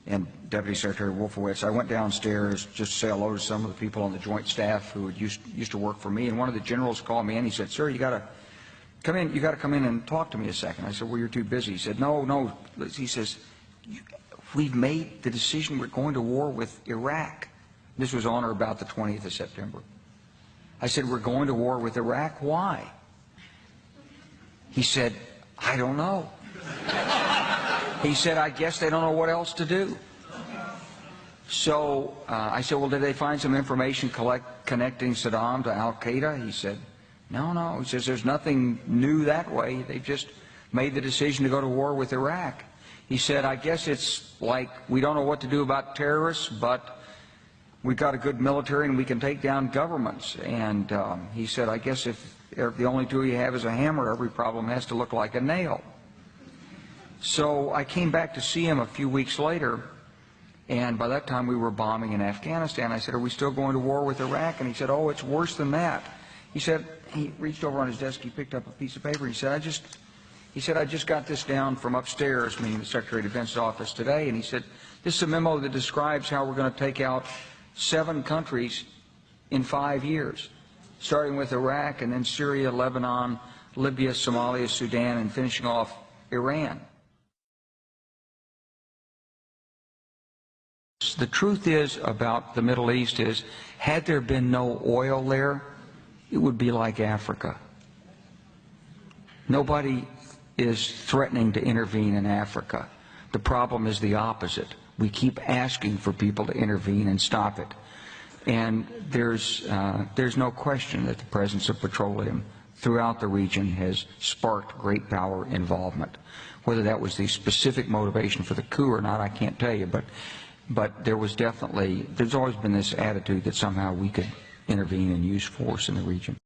and Deputy Secretary Wolfowitz, I went downstairs just to say hello to some of the people on the Joint Staff who had used to work for me, and one of the generals called me in. He said, "Sir, you got to come in. You got to come in and talk to me a second." I said, "Well, you're too busy." He said, "No." He says, "We've made the decision. We're going to war with Iraq." This was on or about the 20th of September. I said, "We're going to war with Iraq. Why?" He said, "I don't know." He said, "I guess they don't know what else to do." So I said, "Well, did they find some information connecting Saddam to Al-Qaeda?" He said, No. He says, "There's nothing new that way. They just made the decision to go to war with Iraq." He said, "I guess it's like we don't know what to do about terrorists, but we've got a good military and we can take down governments." And he said, "I guess if the only tool you have is a hammer, every problem has to look like a nail." So I came back to see him a few weeks later, and by that time we were bombing in Afghanistan. I said, "Are we still going to war with Iraq?" And he said, "Oh, it's worse than that." He said, he reached over on his desk, he picked up a piece of paper, he said, I just got this down from upstairs," meaning the Secretary of Defense's office, today, and he said, "This is a memo that describes how we're going to take out 7 countries in 5 years, starting with Iraq and then Syria, Lebanon, Libya, Somalia, Sudan, and finishing off Iran." The truth is about the Middle East is, had there been no oil there, it would be like Africa. Nobody is threatening to intervene in Africa. The problem is the opposite. We keep asking for people to intervene and stop it. And there's no question that the presence of petroleum throughout the region has sparked great power involvement. Whether that was the specific motivation for the coup or not, I can't tell you, but there's always been this attitude that somehow we could intervene and use force in the region.